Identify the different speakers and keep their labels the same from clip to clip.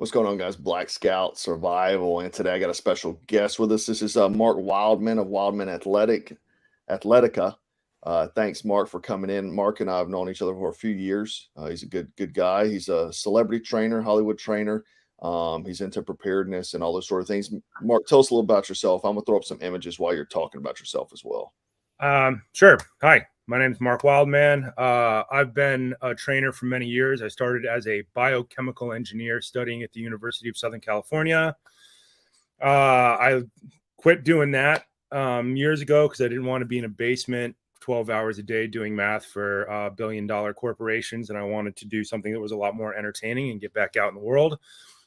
Speaker 1: What's going on, guys? Black Scout Survival, and today I got a special guest with us. This is Mark Wildman of Wildman Athletica. Thanks, Mark, for coming in. Mark and I have known each other for a few years. He's a good guy. He's a celebrity trainer, Hollywood trainer. He's into preparedness and all those sort of things. Mark, tell us a little about yourself. I'm gonna throw up some images while you're talking about yourself as well.
Speaker 2: Sure. Hi, my name is Mark Wildman. I've been a trainer for many years. I started as a biochemical engineer studying at the University of Southern California. I quit doing that years ago because I didn't want to be in a basement 12 hours a day doing math for billion-dollar corporations, and I wanted to do something that was a lot more entertaining and get back out in the world.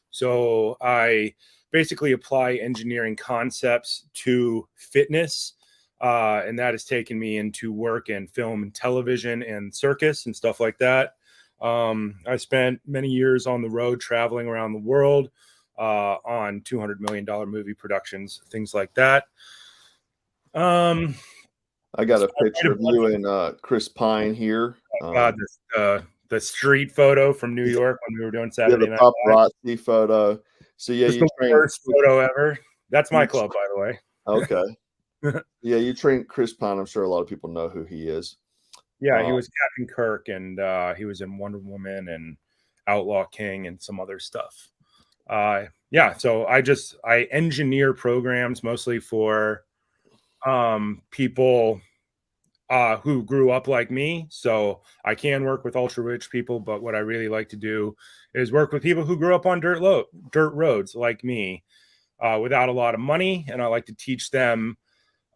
Speaker 2: So I basically apply engineering concepts to fitness. And that has taken me into work in film and television and circus and stuff like that. I spent many years on the road traveling around the world on $200 million movie productions, things like that.
Speaker 1: I got a picture of you and Chris Pine here.
Speaker 2: The street photo from New York when we were doing Saturday Night
Speaker 1: Live. The paparazzi photo. So yeah,
Speaker 2: you the worst photo ever. That's my club, by the way.
Speaker 1: Okay. Yeah, you trained Chris Pine. I'm sure a lot of people know who he is.
Speaker 2: Yeah, he was Captain Kirk, and he was in Wonder Woman and Outlaw King and some other stuff. Yeah, so I engineer programs mostly for people who grew up like me. So I can work with ultra rich people, but what I really like to do is work with people who grew up on dirt roads like me, without a lot of money. And I like to teach them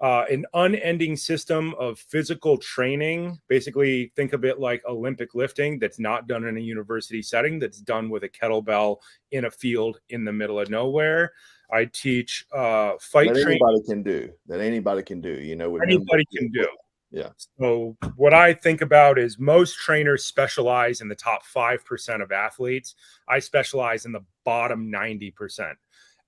Speaker 2: an unending system of physical training. Basically, think of it like Olympic lifting that's not done in a university setting, that's done with a kettlebell in a field in the middle of nowhere. I teach fight training.
Speaker 1: That anybody can do, you know.
Speaker 2: Anybody can do.
Speaker 1: Yeah.
Speaker 2: So what I think about is most trainers specialize in the top 5% of athletes. I specialize in the bottom 90%.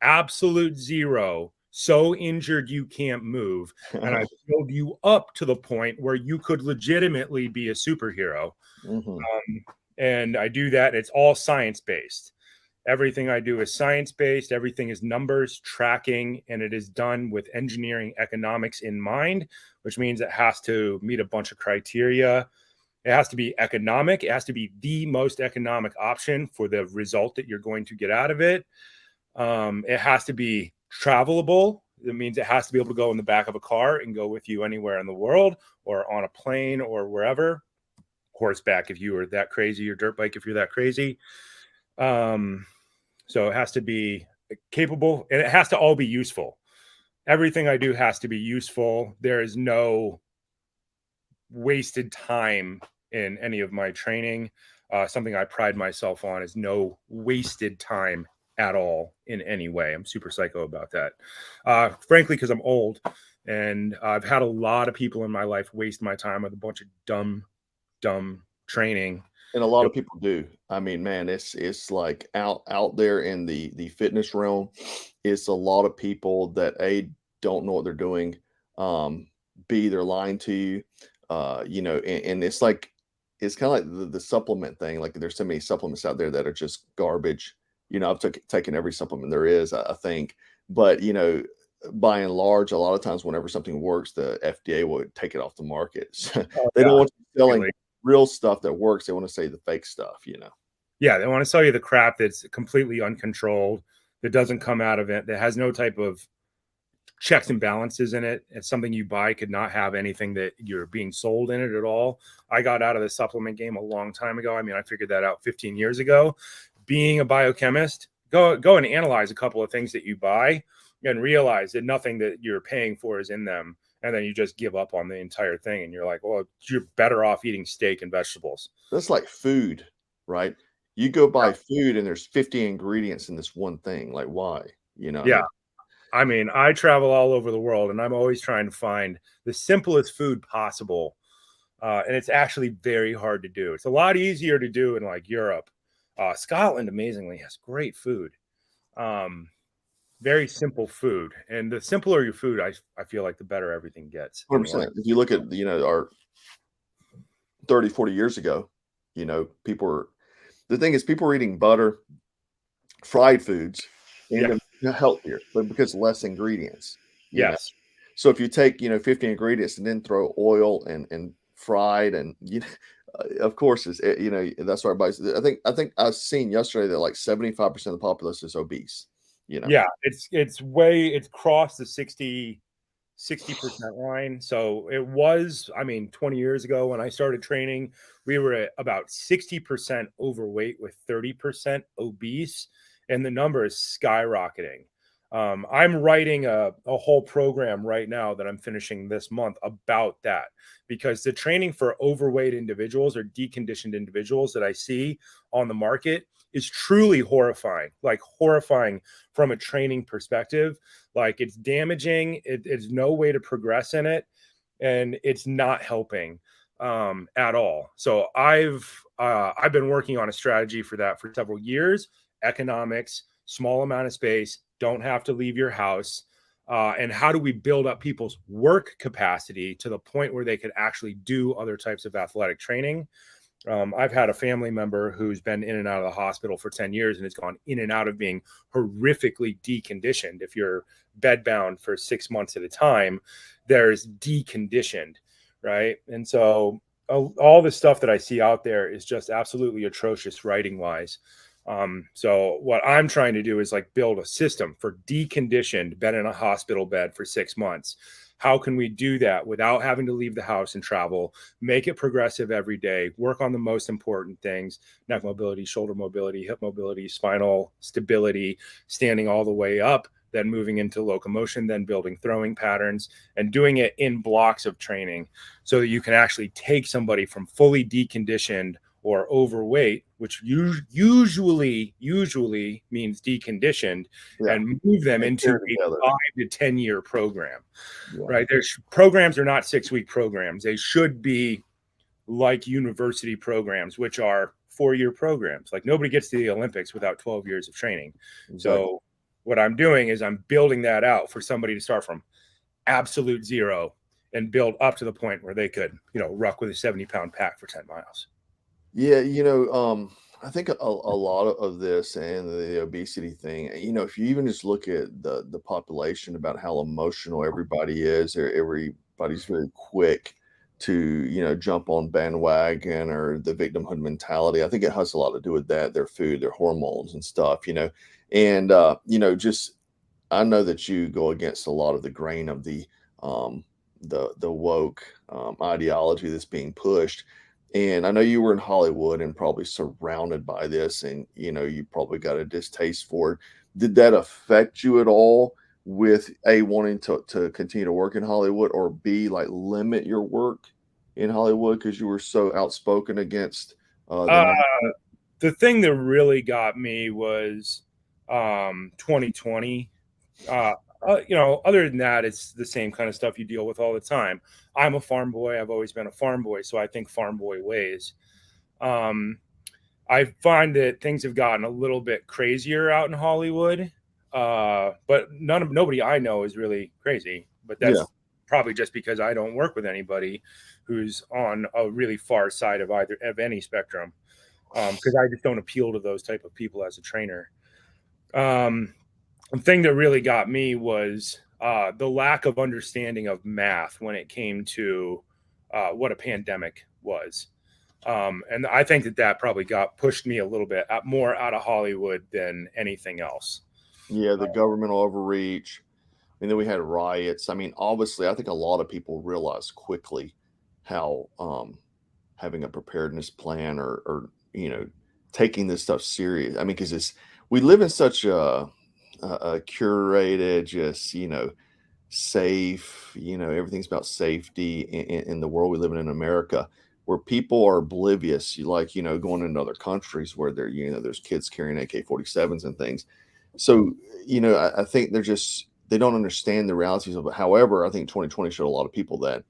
Speaker 2: Absolute zero. So injured you can't move. And I build you up to the point where you could legitimately be a superhero.
Speaker 1: Mm-hmm.
Speaker 2: And I do that. It's all science-based. Everything I do is science-based. Everything is numbers, tracking, and it is done with engineering economics in mind, which means it has to meet a bunch of criteria. It has to be economic. It has to be the most economic option for the result that you're going to get out of it. It has to be travelable. It means it has to be able to go in the back of a car and go with you anywhere in the world, or on a plane or wherever. Horseback if you are that crazy, or dirt bike if you're that crazy. So it has to be capable, and it has to all be useful. Everything I do has to be useful. There is no wasted time in any of my training. Something I pride myself on is no wasted time at all in any way. I'm super psycho about that. Frankly, because I'm old and I've had a lot of people in my life waste my time with a bunch of dumb training.
Speaker 1: And a lot of people do. I mean, man, it's like out there in the fitness realm, it's a lot of people that A, don't know what they're doing, B, they're lying to you, you know, and it's like, it's kind of like the supplement thing. Like there's so many supplements out there that are just garbage. You know, I've taken every supplement there is, I think, but you know, by and large, a lot of times whenever something works, the FDA will take it off the market. They don't want you selling real stuff that works. They want to say the fake stuff, you know.
Speaker 2: Yeah, they want to sell you the crap that's completely uncontrolled, that doesn't come out of it, that has no type of checks and balances in it. It's something you buy, could not have anything that you're being sold in it at all. I got out of the supplement game a long time ago. I mean, I figured that out 15 years ago. Being a biochemist, go and analyze a couple of things that you buy and realize that nothing that you're paying for is in them. And then you just give up on the entire thing. And you're like, well, you're better off eating steak and vegetables.
Speaker 1: That's like food, right? You go buy food and there's 50 ingredients in this one thing. Like, why? You know?
Speaker 2: Yeah. I mean, I travel all over the world and I'm always trying to find the simplest food possible. And it's actually very hard to do. It's a lot easier to do in like Europe. Scotland, amazingly, has great food. Very simple food. And the simpler your food, I feel like the better everything gets.
Speaker 1: 100%. If you look at, you know, our 30, 40 years ago, you know, the thing is people were eating butter, fried foods end
Speaker 2: Yeah.
Speaker 1: up healthier, but because less ingredients, you know.
Speaker 2: Yes.
Speaker 1: So if you take, 50 ingredients and then throw oil and fried and of course that's what everybody's. I think I've seen yesterday that like 75% of the populace is obese. You know.
Speaker 2: Yeah, it's crossed the 60% line. So it was, I mean, 20 years ago when I started training, we were at about 60% overweight with 30% obese, and the number is skyrocketing. I'm writing a whole program right now that I'm finishing this month about that, because the training for overweight individuals or deconditioned individuals that I see on the market is truly horrifying, like horrifying from a training perspective. Like, it's damaging. It's no way to progress in it, and it's not helping at all. So I've been working on a strategy for that for several years. Economics, small amount of space, don't have to leave your house. And how do we build up people's work capacity to the point where they could actually do other types of athletic training? I've had a family member who's been in and out of the hospital for 10 years and has gone in and out of being horrifically deconditioned. If you're bedbound for 6 months at a time, there's deconditioned, right? And so all the stuff that I see out there is just absolutely atrocious writing wise. So what I'm trying to do is like build a system for deconditioned, been in a hospital bed for 6 months. How can we do that without having to leave the house and travel, make it progressive every day, work on the most important things: neck mobility, shoulder mobility, hip mobility, spinal stability, standing all the way up, then moving into locomotion, then building throwing patterns, and doing it in blocks of training so that you can actually take somebody from fully deconditioned or overweight, which usually means deconditioned,
Speaker 1: Yeah.
Speaker 2: and move them
Speaker 1: Make
Speaker 2: into
Speaker 1: care
Speaker 2: a
Speaker 1: together.
Speaker 2: 5 to 10 year program.
Speaker 1: Yeah.
Speaker 2: Right? There's programs are not 6 week programs. They should be like university programs, which are 4 year programs. Like, nobody gets to the Olympics without 12 years of training.
Speaker 1: Exactly.
Speaker 2: So what I'm doing is I'm building that out for somebody to start from absolute zero and build up to the point where they could, ruck with a 70-pound pack for 10 miles.
Speaker 1: Yeah, I think a lot of this and the obesity thing, if you even just look at the population about how emotional everybody is, or everybody's very quick to, jump on bandwagon or the victimhood mentality. I think it has a lot to do with that, their food, their hormones and stuff, and just I know that you go against a lot of the grain of the woke ideology that's being pushed. And I know you were in Hollywood and probably surrounded by this, and you probably got a distaste for it. Did that affect you at all with A, wanting to continue to work in Hollywood, or B, like limit your work in Hollywood because you were so outspoken against the
Speaker 2: Uh,
Speaker 1: nonsense?
Speaker 2: the thing that really got me was 2020. Other than that, it's the same kind of stuff you deal with all the time. I'm a farm boy. I've always been a farm boy, so I think farm boy ways. Um, I find that things have gotten a little bit crazier out in Hollywood, but nobody I know is really crazy. But
Speaker 1: Yeah.
Speaker 2: that's probably just because I don't work with anybody who's on a really far side of either of any spectrum, because I just don't appeal to those type of people as a trainer. Um, the thing that really got me was the lack of understanding of math when it came to what a pandemic was. And I think that probably got pushed me a little bit more out of Hollywood than anything else.
Speaker 1: Yeah, the governmental overreach. And then we had riots. I mean, obviously, I think a lot of people realized quickly how having a preparedness plan, or taking this stuff serious. I mean, because we live in such a curated, just safe. Everything's about safety in the world we live in America, where people are oblivious. You like going into other countries where there's kids carrying AK-47s and things. So I think they don't understand the realities of it. However, I think 2020 showed a lot of people that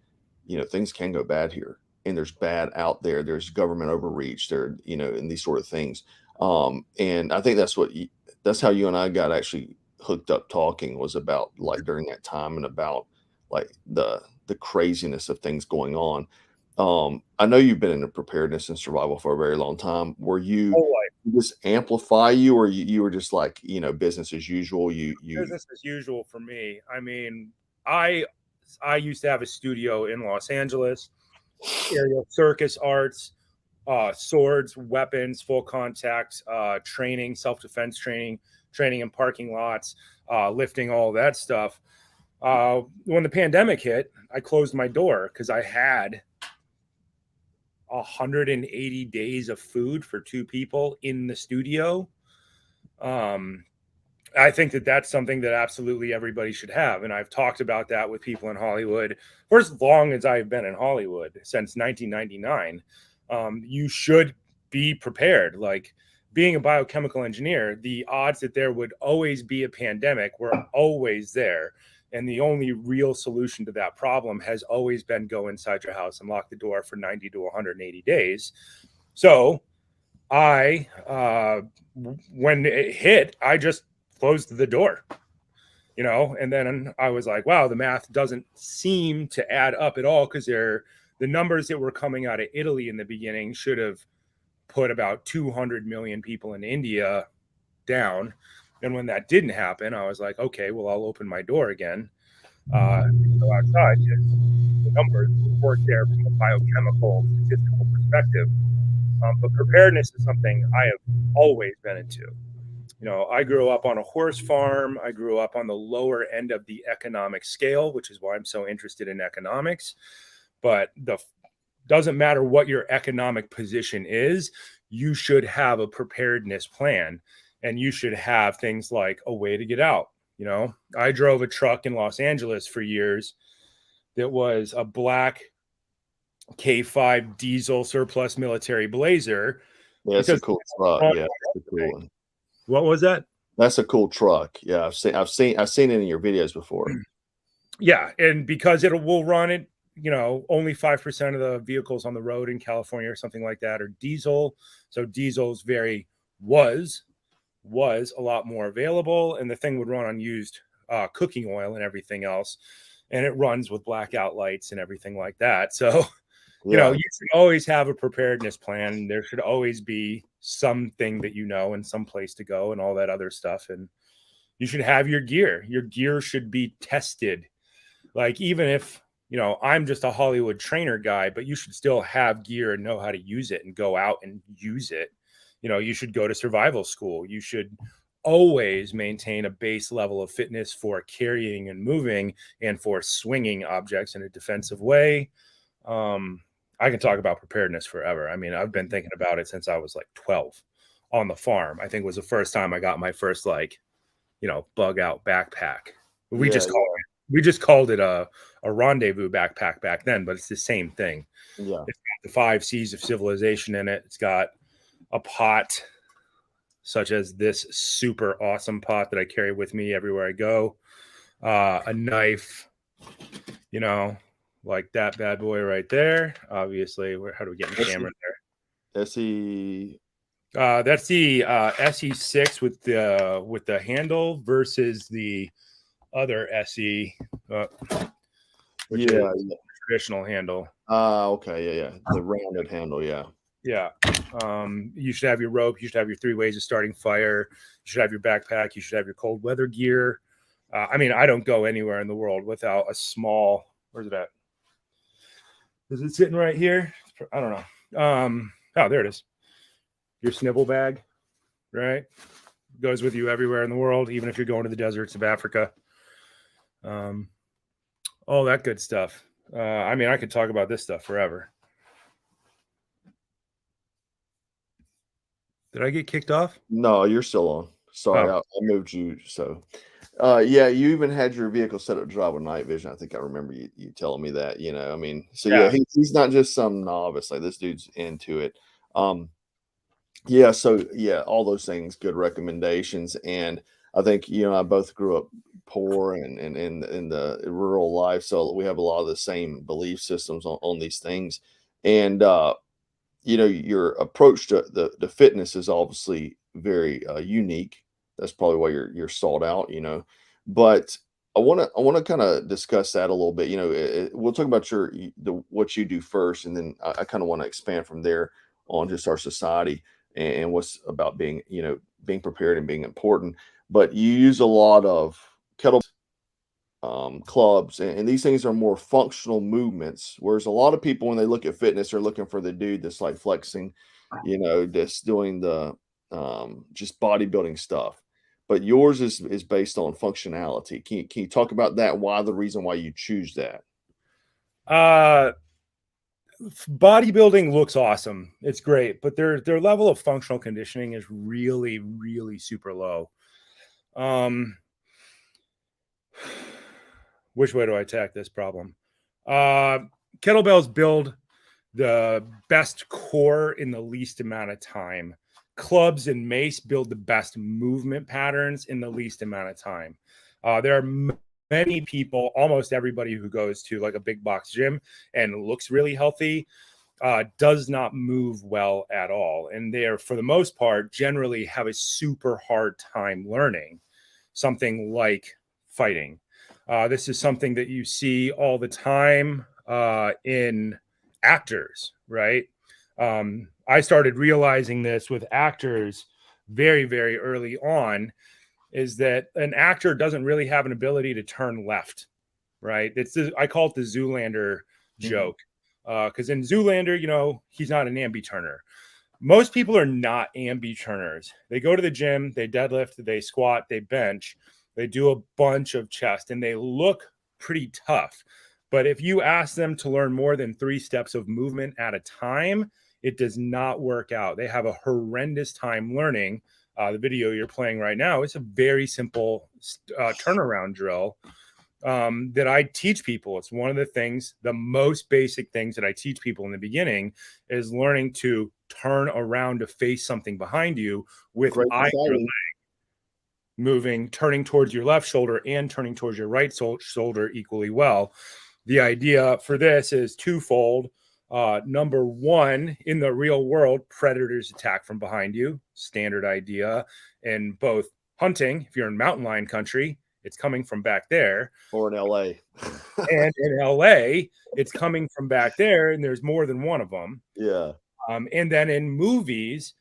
Speaker 1: things can go bad here, and there's bad out there. There's government overreach there, and these sort of things. And I think that's how you and I got actually hooked up talking, was about like during that time, and about like the craziness of things going on. I know you've been in preparedness and survival for a very long time. Were you
Speaker 2: Whole life.
Speaker 1: just amplify you, or you were just like, business as usual? You
Speaker 2: Business as usual for me. I mean, I I used to have a studio in Los Angeles, aerial circus arts, swords, weapons, full contact training, self defense training, training in parking lots, lifting, all that stuff. When the pandemic hit, I closed my door because I had 180 days of food for two people in the studio. Um, I think that that's something that absolutely everybody should have. And I've talked about that with people in Hollywood for as long as I've been in Hollywood, since 1999. You should be prepared. Like, being a biochemical engineer, the odds that there would always be a pandemic were always there. And the only real solution to that problem has always been go inside your house and lock the door for 90 to 180 days. So when it hit, I just closed the door, and then I was like, wow, the math doesn't seem to add up at all, because the numbers that were coming out of Italy in the beginning should have put about 200 million people in India down. And when that didn't happen, I was like, okay, well, I'll open my door again, go outside, because the numbers weren't there from a biochemical statistical perspective. But preparedness is something I have always been into. I grew up on a horse farm. I grew up on the lower end of the economic scale, which is why I'm so interested in economics. But doesn't matter what your economic position is, you should have a preparedness plan, and you should have things like a way to get out. I drove a truck in Los Angeles for years that was a black K5 diesel surplus military Blazer.
Speaker 1: Yeah, it's a cool truck. Yeah, it's a cool one.
Speaker 2: What was that?
Speaker 1: That's a cool truck. Yeah, I've seen it in your videos before.
Speaker 2: Yeah, and because it will run it, only 5% of the vehicles on the road in California or something like that are diesel. So diesel's was a lot more available, and the thing would run on used cooking oil and everything else, and it runs with blackout lights and everything like that. So you should always have a preparedness plan. There should always be something that and some place to go and all that other stuff. And you should have your gear. Your gear should be tested. Like, even if, I'm just a Hollywood trainer guy, but you should still have gear and know how to use it and go out and use it. You should go to survival school. You should always maintain a base level of fitness for carrying and moving and for swinging objects in a defensive way. I can talk about preparedness forever. I mean, I've been thinking about it since I was like 12 on the farm. I think it was the first time I got my first, bug out backpack. We just called it a rendezvous backpack back then, but it's the same thing.
Speaker 1: Yeah.
Speaker 2: It's got the 5 C's of civilization in it. It's got a pot, such as this super awesome pot that I carry with me everywhere I go. A knife, like that bad boy right there. Obviously, how do we get in the camera there?
Speaker 1: SE.
Speaker 2: That's the SE6 with the handle versus the other SE, which is the traditional handle.
Speaker 1: Okay, yeah, the rounded handle, yeah.
Speaker 2: Yeah. You should have your rope. You should have your 3 ways of starting fire. You should have your backpack. You should have your cold weather gear. I mean, I don't go anywhere in the world without a small. Where's it at? Is it sitting right here? I don't know. Oh, there it is. Your snivel bag, right? Goes with you everywhere in the world, even if you're going to the deserts of Africa. All that good stuff. I mean, I could talk about this stuff forever. Did I get kicked off?
Speaker 1: No, you're still on. Sorry, I moved you. So, yeah, you even had your vehicle set up to drive with night vision. I think I remember you telling me that. I mean, so yeah, he's not just some novice. Like, this dude's into it. Yeah, so yeah, all those things, good recommendations. And I think I both grew up poor and in the rural life, so we have a lot of the same belief systems on these things. And your approach to the fitness is obviously very unique. That's probably why you're sought out. But I want to kind of discuss that a little bit. We'll talk about what you do first, and then I kind of want to expand from there on just our society. and what's about being, being prepared and being important. But you use a lot of kettle clubs, and these things are more functional movements. Whereas a lot of people, when they look at fitness, are looking for the dude that's like flexing, that's doing the just bodybuilding stuff. But yours is based on functionality. Can you talk about that? Why the reason why you choose that?
Speaker 2: Bodybuilding looks awesome. It's great, but their level of functional conditioning is really, really super low. Which way do I attack this problem? Kettlebells build the best core in the least amount of time. Clubs and mace build the best movement patterns in the least amount of time. There are many people, almost everybody who goes to like a big box gym and looks really healthy, does not move well at all. And they are, for the most part, generally have a super hard time learning something like fighting. This is something that you see all the time in actors, right? I started realizing this with actors very, very early on, is that an actor doesn't really have an ability to turn left, right? I call it the Zoolander joke. Because in Zoolander, he's not an ambi-turner. Most people are not ambi-turners. They go to the gym, they deadlift, they squat, they bench, they do a bunch of chest, and they look pretty tough. But if you ask them to learn more than 3 steps of movement at a time, it does not work out. They have a horrendous time learning. The video you're playing right now is a very simple turnaround drill that I teach people. It's one of the most basic things that I teach people in the beginning is learning to turn around to face something behind you with either leg moving, turning towards your left shoulder and turning towards your right shoulder equally well. The idea for this is twofold. Number one, in the real world, predators attack from behind you. Standard idea. In both hunting, if you're in mountain lion country, it's coming from back there.
Speaker 1: Or in LA.
Speaker 2: And in LA, it's coming from back there, and there's more than one of them.
Speaker 1: Yeah.
Speaker 2: And then in movies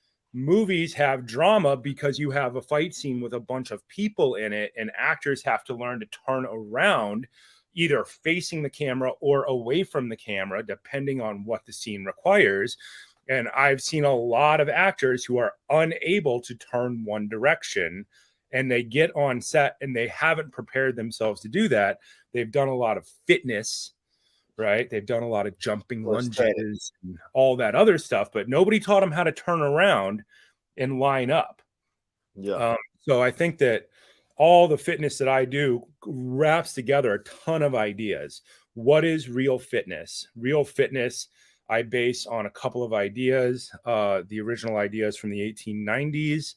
Speaker 2: have drama because you have a fight scene with a bunch of people in it, and actors have to learn to turn around, either facing the camera or away from the camera, depending on what the scene requires. And I've seen a lot of actors who are unable to turn one direction, and they get on set and they haven't prepared themselves to do that. They've done a lot of fitness, right? They've done a lot of jumping lunges and all that other stuff, but nobody taught them how to turn around and line up.
Speaker 1: Yeah.
Speaker 2: So I think that all the fitness that I do wraps together a ton of ideas. What is real fitness? Real fitness, I base on a couple of ideas. The original ideas from the 1890s,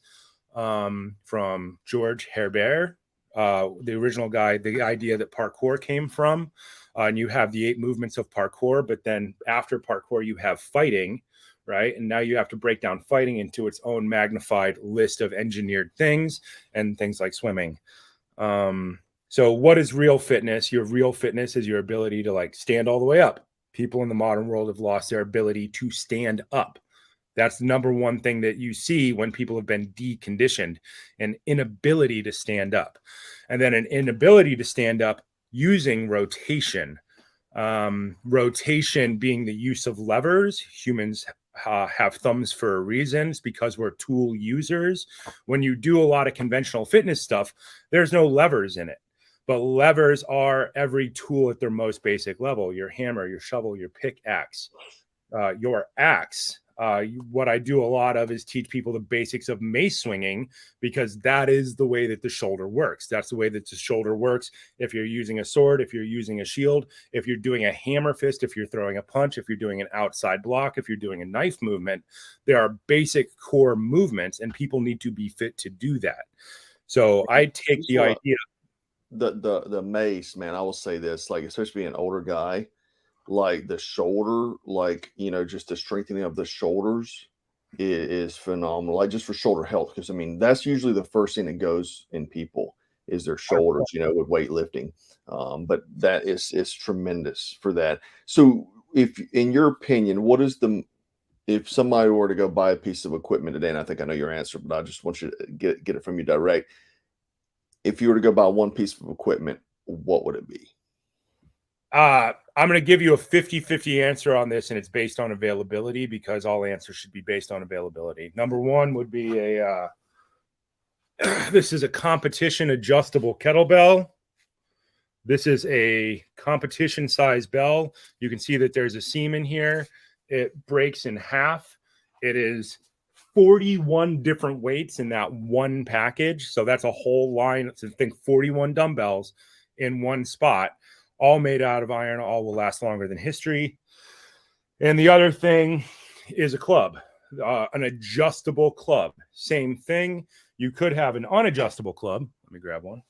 Speaker 2: from George Herbert, the original guy, the idea that parkour came from. And you have the 8 movements of parkour, but then after parkour, you have fighting, right? And now you have to break down fighting into its own magnified list of engineered things and things like swimming. So what is real fitness? Your real fitness is your ability to like stand all the way up. People in the modern world have lost their ability to stand up. That's the number one thing that you see when people have been deconditioned, an inability to stand up. And then an inability to stand up using rotation. Rotation being the use of levers. Humans have thumbs for a reason. It's because we're tool users. When you do a lot of conventional fitness stuff, there's no levers in it. But levers are every tool at their most basic level. Your hammer, your shovel, your pickaxe, your axe. What I do a lot of is teach people the basics of mace swinging, because that is the way that the shoulder works. That's the way that the shoulder works. If you're using a sword, if you're using a shield, if you're doing a hammer fist, if you're throwing a punch, if you're doing an outside block, if you're doing a knife movement, there are basic core movements, and people need to be fit to do that. So I take the idea.
Speaker 1: The mace, man, I will say this, like, especially being an older guy, like the shoulder, like, just the strengthening of the shoulders is phenomenal. Like just for shoulder health. Cause I mean, that's usually the first thing that goes in people is their shoulders, with weightlifting. But that is tremendous for that. So if, in your opinion, what is the if somebody were to go buy a piece of equipment today, and I think I know your answer, but I just want you to get it from you direct. If you were to go buy one piece of equipment, what would it be?
Speaker 2: I'm going to give you a 50-50 answer on this, and it's based on availability because all answers should be based on availability. Number one would be a this is a competition adjustable kettlebell. This is a competition size bell. You can see that there's a seam in here. It breaks in half. It is 41 different weights in that one package. So that's a whole line. So think 41 dumbbells in one spot, all made out of iron. All will last longer than history. And the other thing is a club, an adjustable club. Same thing. You could have an unadjustable club. Let me grab one.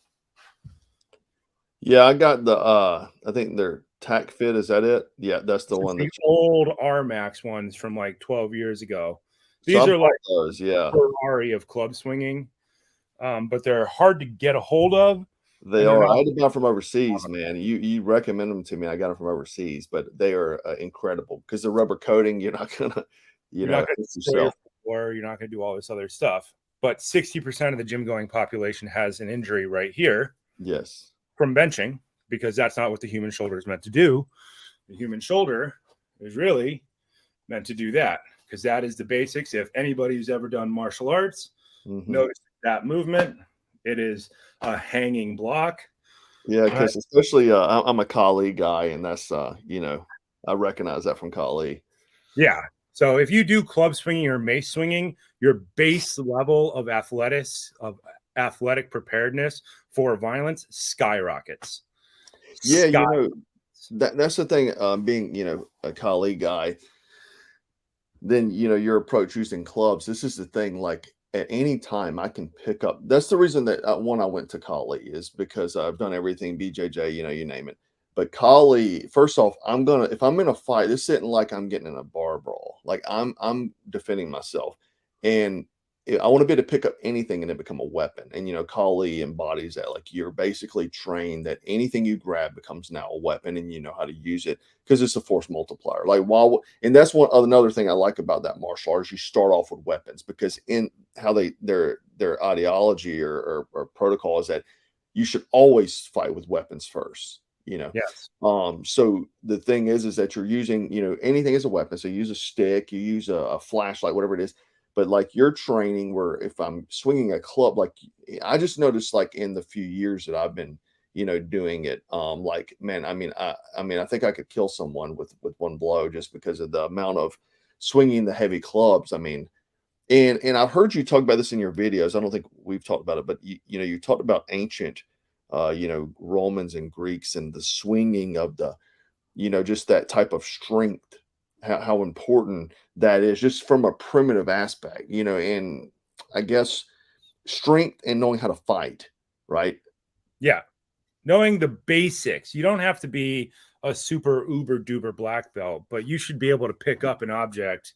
Speaker 1: Yeah, I got the I think they're Tac Fit, is that it? Yeah, that's the one
Speaker 2: The
Speaker 1: that
Speaker 2: old R-Max ones from like 12 years ago. These
Speaker 1: so
Speaker 2: are like
Speaker 1: those, yeah.
Speaker 2: Ferrari of club swinging, but they're hard to get a hold of.
Speaker 1: They are. I had to buy from overseas, man. You recommend them to me. I got them from overseas, but they are incredible because the rubber coating. You're not gonna,
Speaker 2: You're not going to destroy your
Speaker 1: yourself.
Speaker 2: floor. You're not going to do all this other stuff. But 60% of the gym going population has an injury right here
Speaker 1: Yes.
Speaker 2: from benching because that's not what the human shoulder is meant to do. The human shoulder is really meant to do that because that is the basics. If anybody who's ever done martial arts, notice that movement. It is a hanging block.
Speaker 1: Yeah, because especially I'm a Kali guy, and that's you know, I recognize that from Kali.
Speaker 2: Yeah. So if you do club swinging or mace swinging, your base level of athletic preparedness for violence skyrockets.
Speaker 1: Yeah, you know, that's the thing. Being a Kali guy, then your approach using clubs. This is the thing. Like at any time, I can pick up. That's the reason that one I went to Kali is because I've done everything BJJ. You name it. But Kali, first off, if I'm in a fight, this isn't like I'm getting in a bar brawl. Like I'm defending myself, and I want to be able to pick up anything and it become a weapon. And Kali embodies that. Like you're basically trained that anything you grab becomes now a weapon, and you know how to use it because it's a force multiplier. Like and that's another thing I like about that martial arts. You start off with weapons because in how their ideology or protocol is that you should always fight with weapons first.
Speaker 2: Yes.
Speaker 1: So the thing is that you're using anything as a weapon. So you use a stick, you use a flashlight, whatever it is. But like you're training where if I'm swinging a club, like I just noticed like in the few years that I've been doing it, like man, I think I could kill someone with one blow just because of the amount of swinging the heavy clubs. I mean, and I've heard you talk about this in your videos. I don't think we've talked about it, but you talked about ancient Romans and Greeks and the swinging of the just that type of strength, how important that is just from a primitive aspect, and I guess strength and knowing how to fight, right?
Speaker 2: Yeah. Knowing the basics. You don't have to be a super uber duper black belt, but you should be able to pick up an object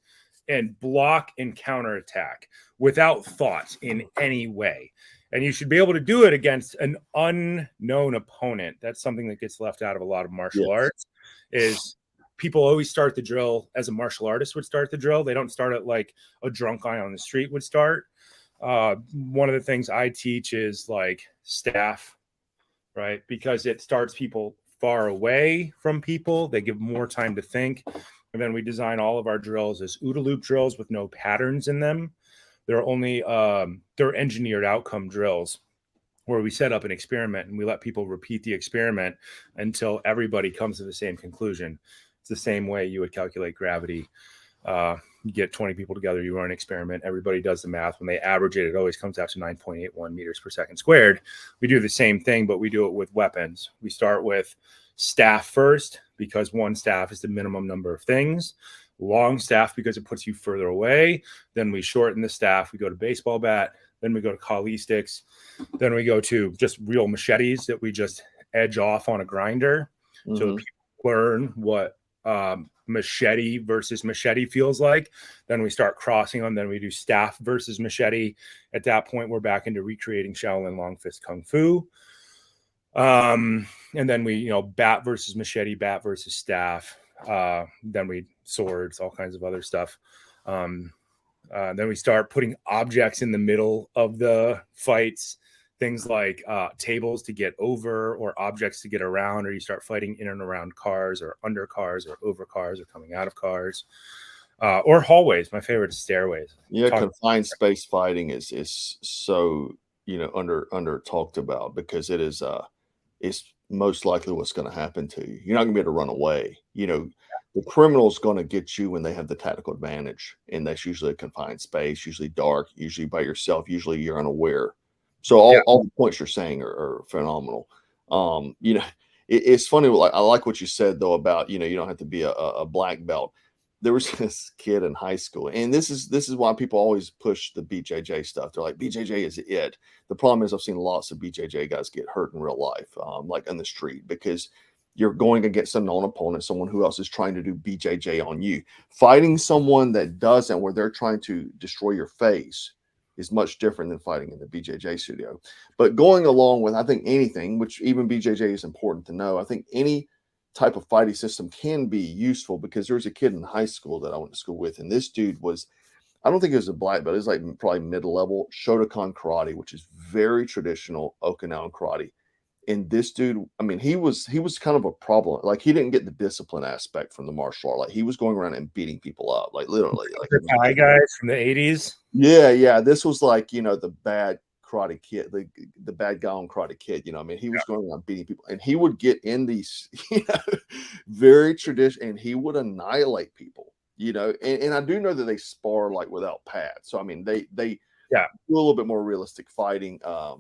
Speaker 2: and block and counterattack without thought in any way. And you should be able to do it against an unknown opponent. That's something that gets left out of a lot of martial arts is people always start the drill as a martial artist would start the drill. They don't start it like a drunk guy on the street would start. One of the things I teach is like staff, right? Because it starts people far away from people. They give more time to think. And then we design all of our drills as OODA loop drills with no patterns in them. They're only they're engineered outcome drills where we set up an experiment and we let people repeat the experiment until everybody comes to the same conclusion. It's the same way you would calculate gravity. You get 20 people together, you run an experiment, everybody does the math. When they average it, it always comes out to 9.81 meters per second squared. We do the same thing, but we do it with weapons. We start with staff first because one staff is the minimum number of things. Long staff because it puts you further away. Then we shorten the staff. We go to baseball bat. Then we go to Kali sticks. Then we go to just real machetes that we just edge off on a grinder. So people learn what machete versus machete feels like. Then we start crossing them. Then we do staff versus machete. At that point, we're back into recreating Shaolin long fist kung fu. And then we, bat versus machete, bat versus staff. Then we swords, all kinds of other stuff. Then we start putting objects in the middle of the fights, things like tables to get over or objects to get around, or you start fighting in and around cars or under cars or over cars or coming out of cars, or hallways. My favorite is stairways.
Speaker 1: Yeah, confined space fighting is so, under talked about because it's most likely what's going to happen to you. You're not going to be able to run away. The criminal's going to get you when they have the tactical advantage, and that's usually a confined space, usually dark, usually by yourself, usually you're unaware. So all the points you're saying are phenomenal. It's funny. Like, I like what you said though about you don't have to be a black belt. There was this kid in high school, and this is why people always push the BJJ stuff. They're like, BJJ is it. The problem is I've seen lots of BJJ guys get hurt in real life, like in the street, because you're going against a known opponent, someone who else is trying to do BJJ on you. Fighting someone that doesn't, where they're trying to destroy your face, is much different than fighting in the BJJ studio. But going along with, I think anything, which even BJJ is important to know, I think any type of fighting system can be useful, because there was a kid in high school that I went to school with, and this dude was, I don't think it was a black belt, it was like probably mid-level Shotokan karate, which is very traditional Okinawan karate. And this dude, I mean, he was kind of a problem. Like, he didn't get the discipline aspect from the martial art. Like, he was going around and beating people up, like literally. Like
Speaker 2: the Thai guys from the 80s.
Speaker 1: Yeah. This was like, the bad Karate Kid, the bad guy on Karate Kid. I mean, he was going around beating people, and he would get in these, very traditional, and he would annihilate people. And I do know that they spar like without pads. So I mean, they do a little bit more realistic fighting. I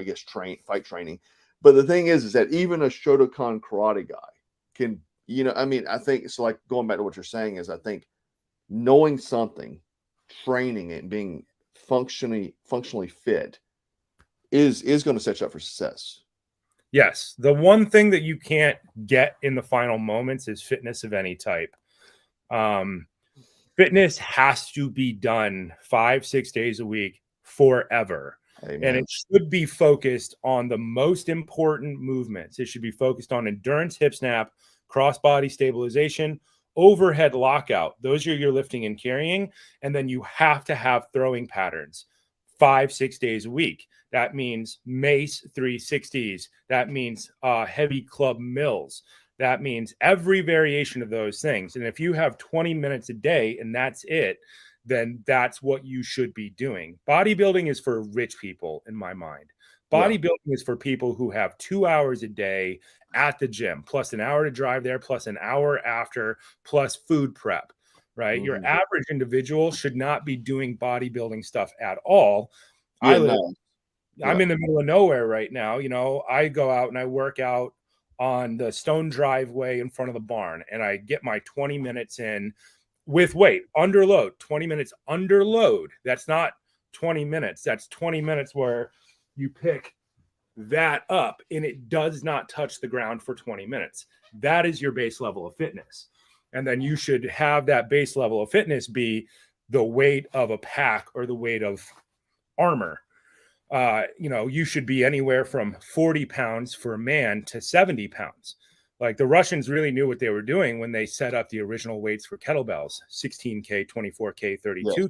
Speaker 1: guess fight training. But the thing is that even a Shotokan karate guy can, I mean, I think it's like going back to what you're saying is I think knowing something, training it, and being functionally fit is going to set you up for success.
Speaker 2: Yes. The one thing that you can't get in the final moments is fitness of any type. Fitness has to be done 5-6 days a week forever. Amen. And it should be focused on the most important movements. It should be focused on endurance, hip snap, cross-body stabilization, overhead lockout. Those are your lifting and carrying. And then you have to have throwing patterns 5-6 days a week. That means mace 360s. That means heavy club mills. That means every variation of those things. And if you have 20 minutes a day and that's it, then that's what you should be doing. Bodybuilding is for rich people, in my mind. Bodybuilding is for people who have 2 hours a day at the gym, plus an hour to drive there, plus an hour after, plus food prep, right? Mm-hmm. Your average individual should not be doing bodybuilding stuff at all. I'm in the middle of nowhere right now. I go out and I work out on the stone driveway in front of the barn, and I get my 20 minutes in with weight, under load, 20 minutes under load. That's not 20 minutes. That's 20 minutes where you pick that up and it does not touch the ground for 20 minutes. That is your base level of fitness. And then you should have that base level of fitness be the weight of a pack or the weight of armor. You should be anywhere from 40 pounds for a man to 70 pounds. Like, the Russians really knew what they were doing when they set up the original weights for kettlebells, 16K, 24K, 32K. Yes.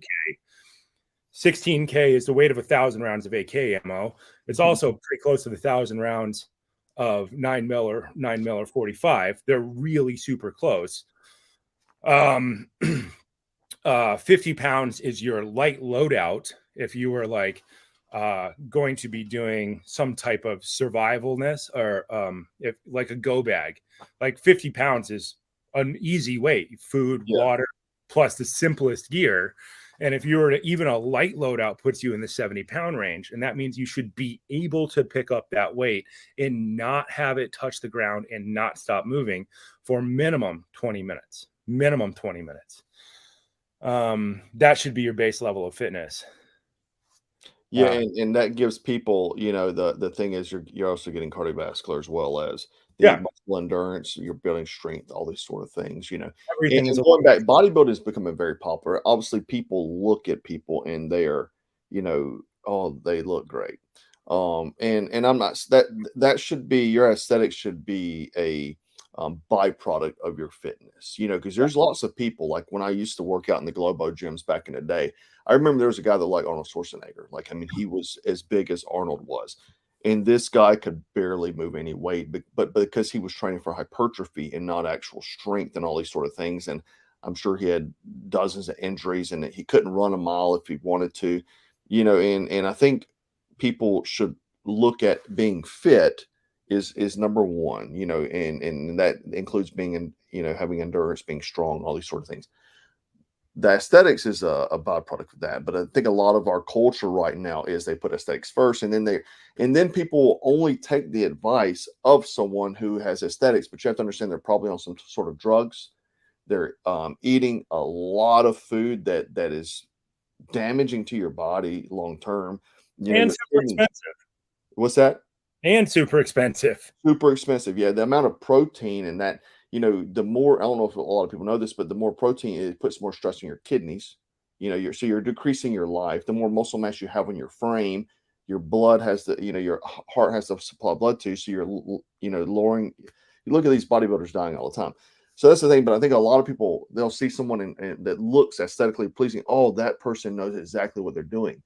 Speaker 2: 16K is the weight of 1,000 rounds of AK ammo. It's also pretty close to the 1,000 rounds of 9mm or 9mm or 45. They're really super close. 50 pounds is your light loadout if you were like going to be doing some type of survivalness, or if like a go bag. Like 50 pounds is an easy weight, food, water, plus the simplest gear. And if you were to, even a light loadout puts you in the 70-pound range, and that means you should be able to pick up that weight and not have it touch the ground and not stop moving for minimum 20 minutes. That should be your base level of fitness.
Speaker 1: Yeah, and that gives people, the thing is you're also getting cardiovascular as well as the muscle endurance, you're building strength, all these sort of things, Everything is going back. Bodybuilding is becoming very popular. Obviously, people look at people and they're, oh, they look great. And I'm not, that should be, your aesthetic should be a byproduct of your fitness, because there's lots of people, like when I used to work out in the Globo gyms back in the day, I remember there was a guy that liked Arnold Schwarzenegger. Like, I mean, he was as big as Arnold was. And this guy could barely move any weight, but because he was training for hypertrophy and not actual strength and all these sort of things. And I'm sure he had dozens of injuries and he couldn't run a mile if he wanted to, and I think people should look at being fit is number one, and that includes being having endurance, being strong, all these sort of things. The aesthetics is a byproduct of that, but I think a lot of our culture right now is they put aesthetics first, and then people only take the advice of someone who has aesthetics, but you have to understand they're probably on some sort of drugs. They're eating a lot of food that is damaging to your body long term.
Speaker 2: And super expensive.
Speaker 1: What's that?
Speaker 2: And super expensive.
Speaker 1: Super expensive. Yeah, the amount of protein and that, the more, I don't know if a lot of people know this, but the more protein, it puts more stress on your kidneys. You're decreasing your life. The more muscle mass you have on your frame, your blood has your heart has to supply blood to. So you're, lowering. You look at these bodybuilders dying all the time. So that's the thing. But I think a lot of people, they'll see someone that looks aesthetically pleasing. Oh, that person knows exactly what they're doing,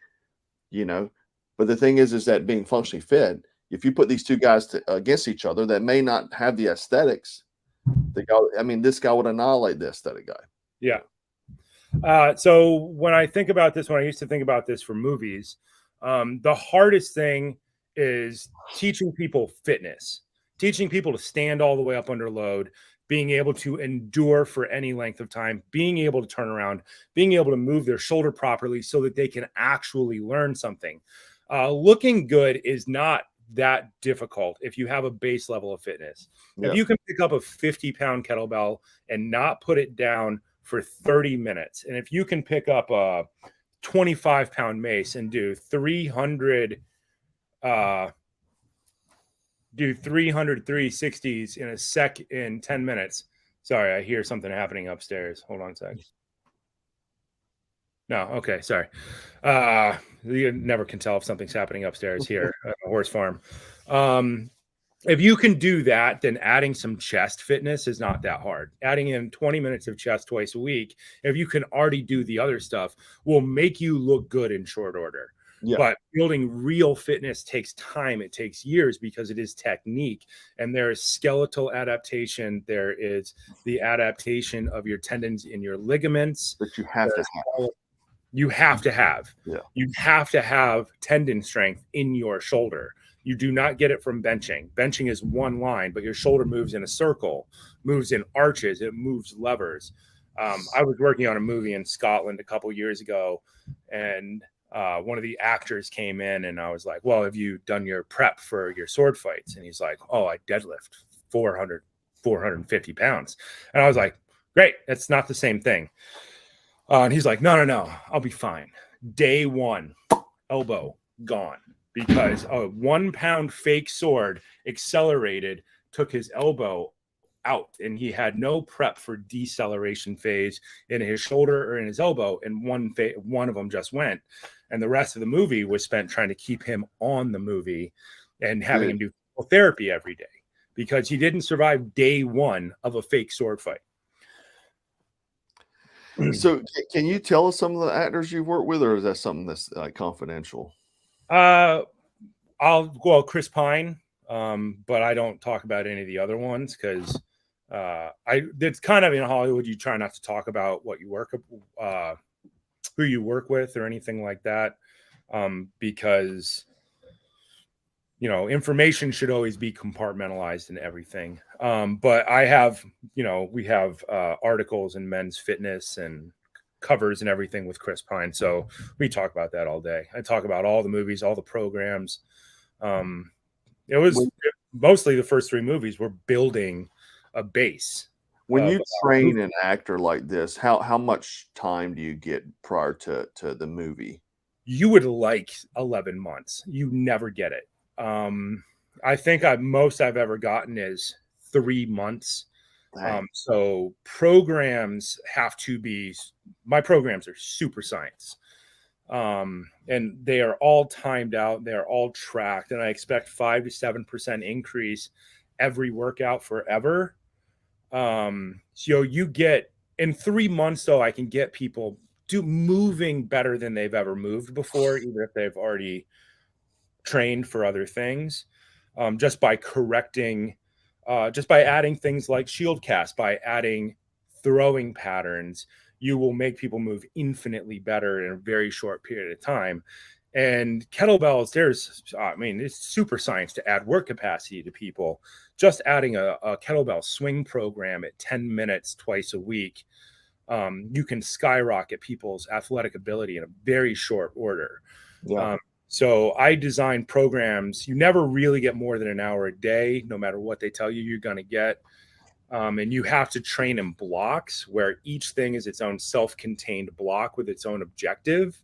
Speaker 1: But the thing is that being functionally fit, if you put these two guys against each other that may not have the aesthetics, this guy would annihilate the aesthetic guy.
Speaker 2: Yeah. So when I think about this, when I used to think about this for movies, the hardest thing is teaching people fitness, teaching people to stand all the way up under load, being able to endure for any length of time, being able to turn around, being able to move their shoulder properly so that they can actually learn something. Looking good is not that difficult if you have a base level of fitness. Yeah. If you can pick up a 50-pound kettlebell and not put it down for 30 minutes, and if you can pick up a 25-pound mace and do 300 360s in 10 minutes. Sorry, I hear something happening upstairs. Hold on a sec. No, okay, sorry. You never can tell if something's happening upstairs here at a horse farm. If you can do that, then adding some chest fitness is not that hard. Adding in 20 minutes of chest twice a week, if you can already do the other stuff, will make you look good in short order. Yeah. But building real fitness takes time. It takes years because it is technique. And there is skeletal adaptation. There is the adaptation of your tendons in your ligaments.
Speaker 1: That you have to have.
Speaker 2: You have to have.
Speaker 1: Yeah.
Speaker 2: You have to have tendon strength in your shoulder. You do not get it from benching. Benching is one line, but your shoulder moves in a circle, moves in arches, it moves levers. I was working on a movie in Scotland a couple years ago, and one of the actors came in, and I was like, well, have you done your prep for your sword fights? And he's like, oh, I deadlift 450 pounds. And I was like, great, that's not the same thing. And he's like, no, I'll be fine. Day one, elbow gone, because a 1 pound fake sword accelerated, took his elbow out, and he had no prep for deceleration phase in his shoulder or in his elbow, and one of them just went, and the rest of the movie was spent trying to keep him on the movie and having him do therapy every day because he didn't survive day one of a fake sword fight.
Speaker 1: So can you tell us some of the actors you've worked with, or is that something that's confidential?
Speaker 2: Chris Pine, but I don't talk about any of the other ones because it's kind of in Hollywood. You try not to talk about what you who you work with or anything like that, because information should always be compartmentalized in everything. But I have, we have articles in Men's Fitness and covers and everything with Chris Pine. So we talk about that all day. I talk about all the movies, all the programs. It was mostly the first three movies were building a base.
Speaker 1: When you train an actor like this, how much time do you get prior to the movie?
Speaker 2: You would like 11 months. You never get it. I think most I've ever gotten is 3 months. So programs have to be, my programs are super science. And they are all timed out. They're all tracked. And I expect 5 to 7% increase every workout forever. So you get in 3 months, though, I can get people moving better than they've ever moved before, even if they've already trained for other things, just by correcting, just by adding things like shield cast, by adding throwing patterns, you will make people move infinitely better in a very short period of time. And kettlebells, it's super science to add work capacity to people. Just adding a kettlebell swing program at 10 minutes twice a week, you can skyrocket people's athletic ability in a very short order.
Speaker 1: Yeah.
Speaker 2: So I design programs. You never really get more than an hour a day, no matter what they tell you you're going to get. And you have to train in blocks where each thing is its own self-contained block with its own objective.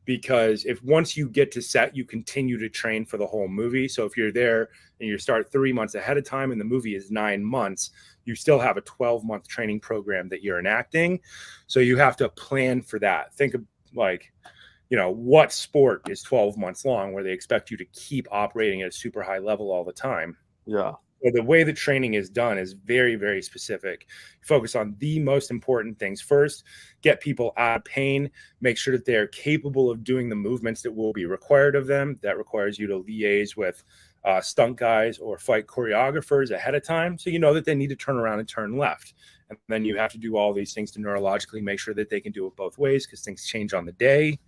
Speaker 2: Because if once you get to set, you continue to train for the whole movie. So if you're there and you start 3 months ahead of time and the movie is 9 months, you still have a 12-month training program that you're enacting. So you have to plan for that. Think of like, what sport is 12 months long where they expect you to keep operating at a super high level all the time?
Speaker 1: Yeah.
Speaker 2: So the way that training is done is very, very specific. Focus on the most important things first, get people out of pain, make sure that they're capable of doing the movements that will be required of them. That requires you to liaise with stunt guys or fight choreographers ahead of time. So you know that they need to turn around and turn left. And then you have to do all these things to neurologically make sure that they can do it both ways because things change on the day.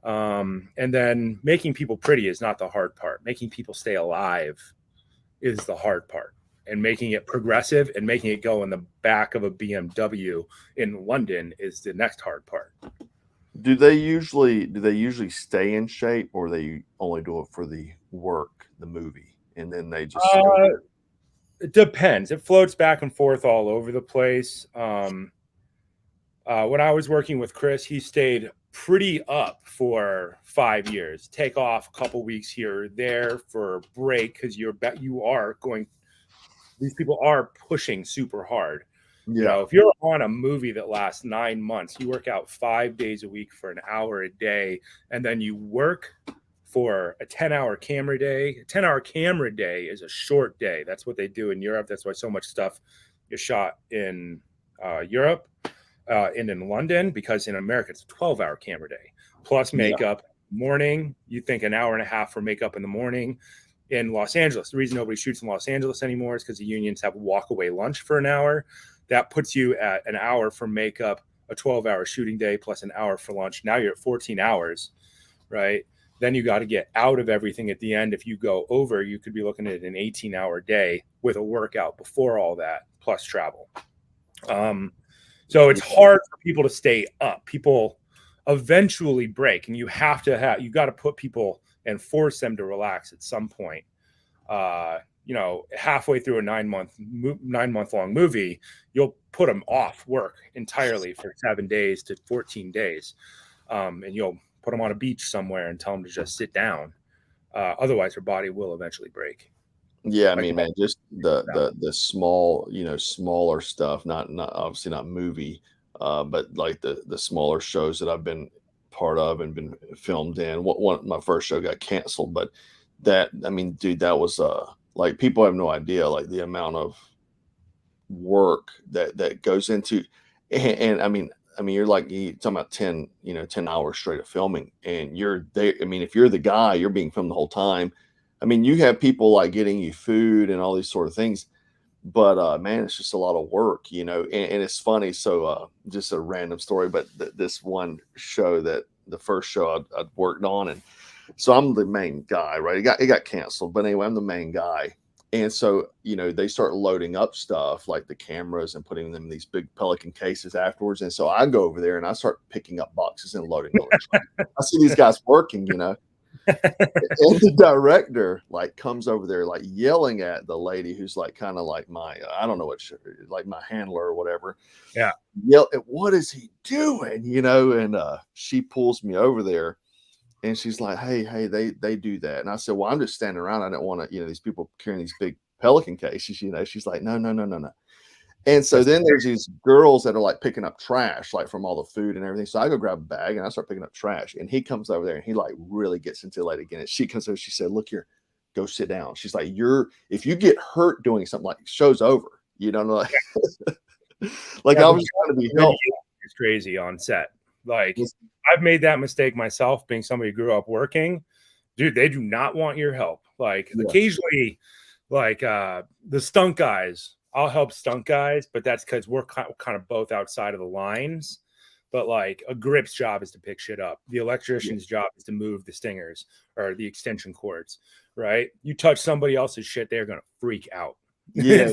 Speaker 2: And then making people pretty is not the hard part. Making people stay alive is the hard part, and making it progressive and making it go in the back of a BMW in London is the next hard part.
Speaker 1: Do they usually stay in shape, or they only do it for the work, the movie, and then they just go?
Speaker 2: It depends. It floats back and forth all over the place. When I was working with Chris, he stayed pretty up for 5 years. Take off a couple weeks here or there for a break because these people are pushing super hard.
Speaker 1: Yeah.
Speaker 2: If you're on a movie that lasts 9 months, you work out 5 days a week for an hour a day, and then you work for a 10-hour camera day. A 10-hour camera day is a short day. That's what they do in Europe. That's why so much stuff is shot in Europe. And in London, because in America it's a 12-hour camera day plus makeup. Morning, you think an hour and a half for makeup in the morning. In Los Angeles, the reason nobody shoots in Los Angeles anymore is because the unions have a walk-away lunch for an hour. That puts you at an hour for makeup, a 12-hour shooting day plus an hour for lunch. Now you're at 14 hours, right? Then you got to get out of everything at the end. If you go over, you could be looking at an 18-hour day with a workout before all that plus travel. So it's hard for people to stay up. People eventually break, and you got to put people and force them to relax at some point. Halfway through a 9-month long movie, you'll put them off work entirely for 7 days to 14 days. And you'll put them on a beach somewhere and tell them to just sit down. Otherwise their body will eventually break.
Speaker 1: Yeah, I mean, man, just the small, smaller stuff, not obviously not movie, but like the smaller shows that I've been part of and been filmed in. My first show got canceled, but I mean, dude, that was like, people have no idea like the amount of work that goes into, and I mean, you're talking about 10 hours straight of filming, and you're there. I mean, if you're the guy, you're being filmed the whole time. I mean, you have people like getting you food and all these sort of things, but man, it's just a lot of work, and it's funny. So just a random story, but this one show, the first show I'd worked on, and so I'm the main guy, right? It got canceled, but anyway, I'm the main guy. And so, they start loading up stuff like the cameras and putting them in these big Pelican cases afterwards. And so I go over there and I start picking up boxes and loading them. I see these guys working, and the director like comes over there like yelling at the lady who's like kind of like I don't know like my handler or whatever.
Speaker 2: Yeah.
Speaker 1: Yell at, what is he doing? And she pulls me over there and she's like, hey, they do that. And I said, well, I'm just standing around. I don't want to, these people carrying these big Pelican cases, she's like, no. And so then there's these girls that are like picking up trash, like from all the food and everything. So I go grab a bag and I start picking up trash. And he comes over there and he like really gets into it again. And she comes over, she said, look here, go sit down. She's like, if you get hurt doing something, like, show's over. You don't know. Like
Speaker 2: Yeah,
Speaker 1: I
Speaker 2: the
Speaker 1: was trying to be
Speaker 2: radiation
Speaker 1: helpful.
Speaker 2: is crazy on set. Like I've made that mistake myself, being somebody who grew up working. Dude, they do not want your help. Like
Speaker 1: Yeah.
Speaker 2: occasionally, like the stunt guys, I'll help stunt guys, but that's because we're kind of both outside of the lines. But like a grip's job is to pick shit up. The electrician's job is to move the stingers or the extension cords, right? You touch somebody else's shit, they're gonna freak out.
Speaker 1: Yeah.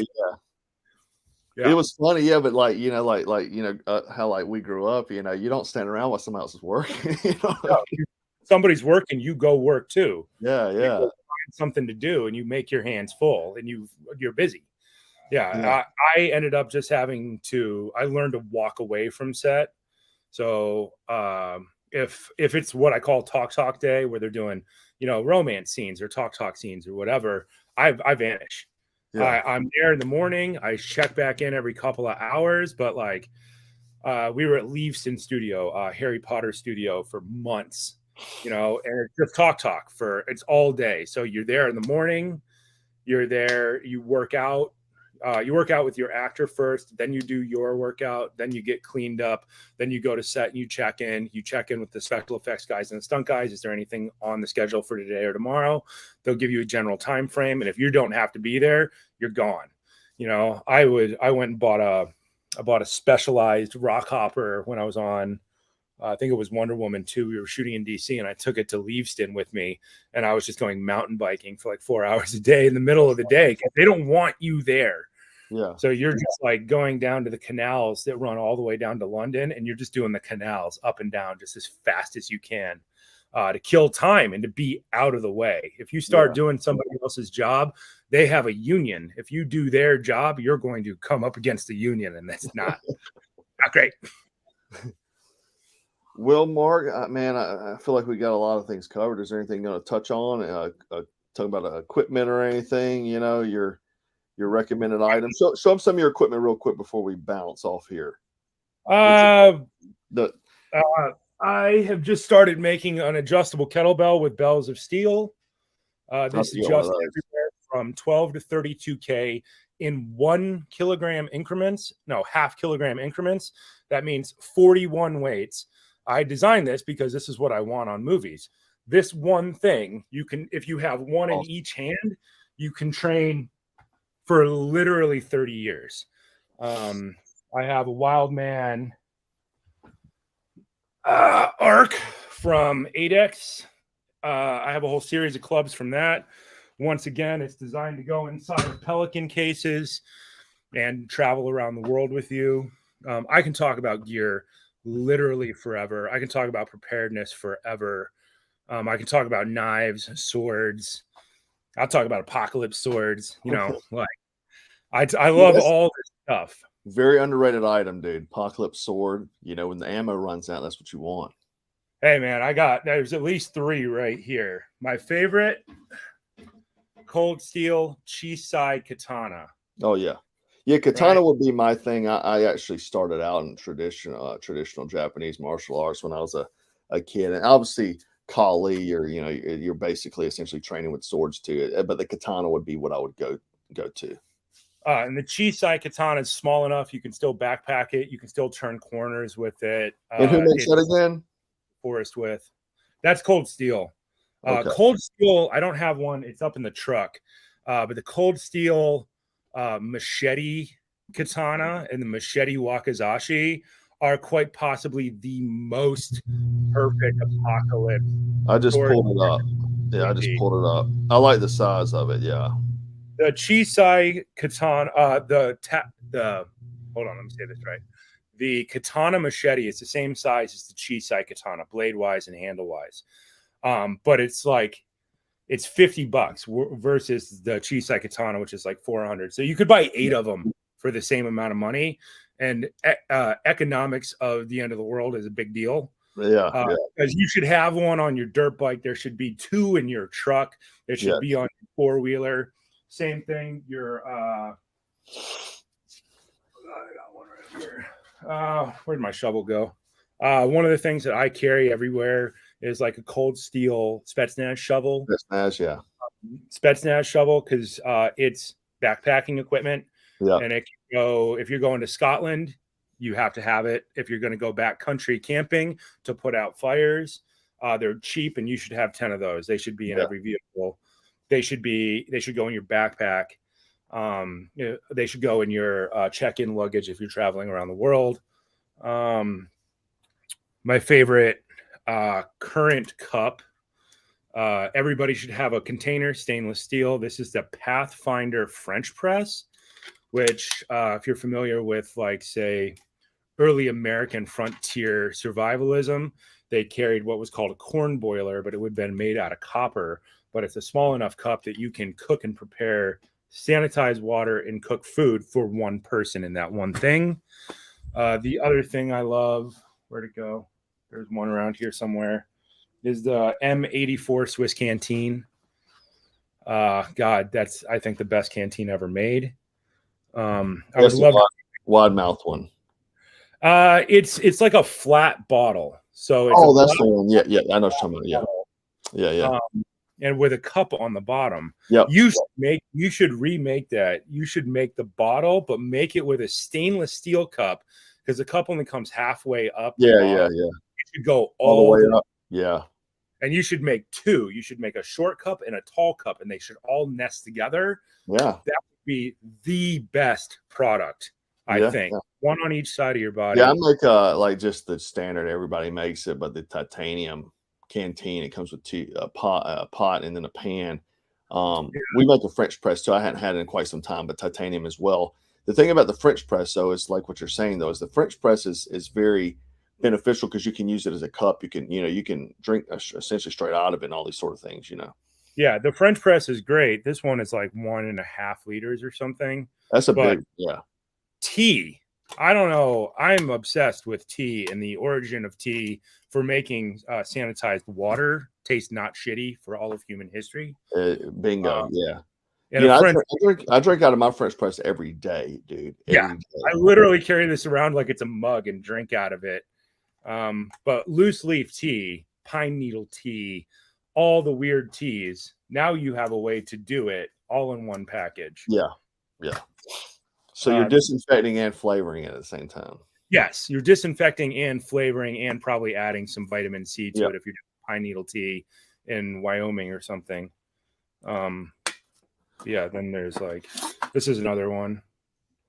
Speaker 2: Yeah.
Speaker 1: It was funny, yeah, but like, you know, how like we grew up, you know, you don't stand around while somebody else is working. You know?
Speaker 2: No, somebody's working, you go work too.
Speaker 1: Yeah,
Speaker 2: You go
Speaker 1: yeah.
Speaker 2: find something to do and you make your hands full and you're busy.
Speaker 1: Yeah.
Speaker 2: Yeah. I ended up just having to, I learned to walk away from set. So if it's what I call talk day, where they're doing, you know, romance scenes or talk scenes or whatever, I vanish.
Speaker 1: Yeah.
Speaker 2: I'm there in the morning. I check back in every couple of hours, but like we were at Leavesden Studio, Harry Potter studio for months, you know, and it's just talk for it's all day. So you're there in the morning, you're there, you work out with your actor first, then you do your workout, then you get cleaned up, then you go to set and you check in with the special effects guys and the stunt guys. Is there anything on the schedule for today or tomorrow? They'll give you a general time frame, and if you don't have to be there, you're gone. You know, I went and bought a specialized rock hopper when I was on I think it was Wonder Woman 2. We were shooting in DC and I took it to Leavesden with me. And I was just going mountain biking for like 4 hours a day in the middle of the day because they don't want you there.
Speaker 1: Yeah.
Speaker 2: So you're just like going down to the canals that run all the way down to London, and you're just doing the canals up and down just as fast as you can to kill time and to be out of the way. If you start doing somebody else's job, they have a union. If you do their job, you're going to come up against the union, and that's not great.
Speaker 1: Well, Mark, man, I feel like we got a lot of things covered. Is there anything you want to touch on? Talk about equipment or anything? You know, your recommended items. Show them some of your equipment real quick before we bounce off here.
Speaker 2: I have just started making an adjustable kettlebell with bells of steel. This adjusts everywhere from 12 to 32K in 1 kilogram increments. No, half kilogram increments. That means 41 weights. I designed this because this is what I want on movies. This one thing, you can, if you have one in each hand, you can train for literally 30 years. I have a Wildman arc from ADEX. I have a whole series of clubs from that. Once again, it's designed to go inside of Pelican cases and travel around the world with you. I can talk about gear literally forever. I can talk about preparedness forever. I can talk about knives, swords. I'll talk about apocalypse swords. You know, like I love all this stuff.
Speaker 1: Very underrated item, dude. Apocalypse sword. You know, when the ammo runs out, that's what you want.
Speaker 2: Hey, man, there's at least 3 right here. My favorite, cold steel Jase katana.
Speaker 1: Oh yeah. Yeah, katana would be my thing. I actually started out in traditional Japanese martial arts when I was a kid, and obviously Kali, you're basically essentially training with swords too. But the katana would be what I would go to.
Speaker 2: And the Jase katana is small enough you can still backpack it. You can still turn corners with it.
Speaker 1: And who makes that again?
Speaker 2: Forest with. That's cold steel.
Speaker 1: Okay.
Speaker 2: Cold steel, I don't have one. It's up in the truck. But the cold steel machete katana and the machete wakizashi are quite possibly the most perfect apocalypse.
Speaker 1: I just pulled it up. Yeah, I just pulled it up. I like the size of it. Yeah.
Speaker 2: The Jase katana, hold on, let me say this right. The katana machete is the same size as the Jase katana, blade wise and handle wise. But it's like, it's $50 versus the Jase katana, which is like 400. So you could buy 8 of them for the same amount of money. And economics of the end of the world is a big deal.
Speaker 1: Yeah,
Speaker 2: because you should have one on your dirt bike. There should be 2 in your truck. There should be on your 4-wheeler. Same thing. Your I got one right here. Where'd my shovel go? One of the things that I carry everywhere is like a cold steel Spetsnaz shovel.
Speaker 1: Spetsnaz, yeah.
Speaker 2: Spetsnaz shovel, because it's backpacking equipment.
Speaker 1: Yeah.
Speaker 2: And it can go, if you're going to Scotland, you have to have it. If you're going to go back country camping to put out fires, they're cheap, and you should have 10 of those. They should be in every vehicle. They should go in your backpack. They should go in your check-in luggage if you're traveling around the world. My favorite current cup. Everybody should have a container, stainless steel. This is the Pathfinder French press, which, if you're familiar with, like, say, early American frontier survivalism, they carried what was called a corn boiler, but it would have been made out of copper. But it's a small enough cup that you can cook and prepare sanitized water and cook food for one person in that one thing. The other thing I love, where'd it go? There's one around here somewhere, is the M84 Swiss canteen. God, that's, I think, the best canteen ever made. I would love
Speaker 1: wide mouth one.
Speaker 2: It's like a flat bottle. So it's
Speaker 1: that's the one. Yeah, I know what you're talking about. Yeah.
Speaker 2: And with a cup on the bottom.
Speaker 1: Yep.
Speaker 2: You should remake that. You should make the bottle, but make it with a stainless steel cup, because the cup only comes halfway up.
Speaker 1: Yeah.
Speaker 2: You should go
Speaker 1: all the way up. Yeah.
Speaker 2: And you should make two. You should make a short cup and a tall cup, and they should all nest together.
Speaker 1: Yeah.
Speaker 2: That would be the best product, I think. Yeah. One on each side of your body.
Speaker 1: Yeah, I make like just the standard, everybody makes it, but the titanium canteen, it comes with a pot and then a pan. We make a French press too. I hadn't had it in quite some time, but titanium as well. The thing about the French press, though, is like what you're saying, though, is the French press is very beneficial, because you can use it as a cup. You can drink essentially straight out of it and all these sort of things,
Speaker 2: Yeah, the French press is great. This one is like 1.5 liters or something.
Speaker 1: That's big, yeah.
Speaker 2: Tea, I don't know. I'm obsessed with tea and the origin of tea for making sanitized water taste not shitty for all of human history.
Speaker 1: Bingo, yeah.
Speaker 2: And
Speaker 1: I drink out of my French press every day, dude.
Speaker 2: Every day. I literally carry this around like it's a mug and drink out of it. But loose leaf tea, pine needle tea, all the weird teas. Now you have a way to do it all in one package.
Speaker 1: Yeah. So you're disinfecting and flavoring it at the same time.
Speaker 2: Yes, you're disinfecting and flavoring, and probably adding some vitamin C to it if you're doing pine needle tea in Wyoming or something. Yeah, then there's like, this is another one.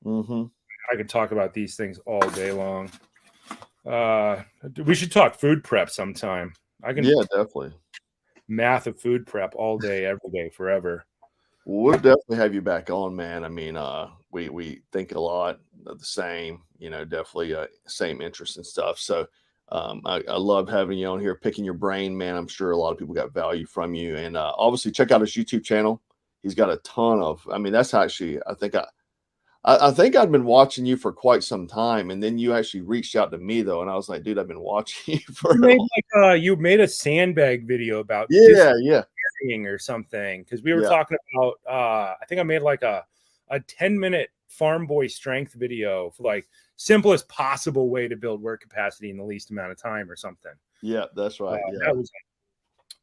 Speaker 2: I could talk about these things all day long. We should talk food prep sometime.
Speaker 1: Yeah, definitely.
Speaker 2: Math of food prep all day, every day, forever.
Speaker 1: We'll definitely have you back on, man. I mean, we think a lot of the same, definitely same interests and stuff. So I love having you on here, picking your brain, man. I'm sure a lot of people got value from you. And obviously check out his YouTube channel. He's got a ton of, that's actually, I think I'd been watching you for quite some time, and then you actually reached out to me, though, and I was like, dude, I've been watching you for
Speaker 2: you made a sandbag video about or something, because we were talking about I think I made like a 10-minute farm boy strength video for like simplest possible way to build work capacity in the least amount of time or something.
Speaker 1: Yeah, that's right.
Speaker 2: That was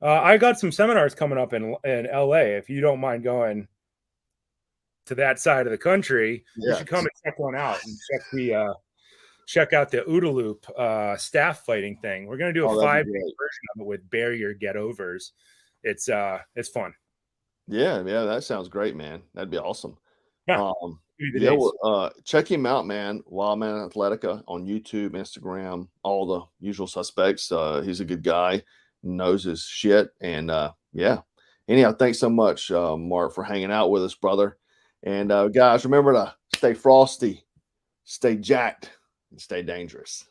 Speaker 2: I got some seminars coming up in LA. If you don't mind going to that side of the country, you should come and check one out and check out the OODA Loop staff fighting thing. We're gonna do a 5-day version of it with barrier get overs. It's fun.
Speaker 1: Yeah, that sounds great, man. That'd be awesome.
Speaker 2: Yeah,
Speaker 1: check him out, man. Wildman Athletica on YouTube, Instagram, all the usual suspects. He's a good guy, knows his shit, and anyhow, thanks so much, Mark, for hanging out with us, brother. And guys, remember to stay frosty, stay jacked, and stay dangerous.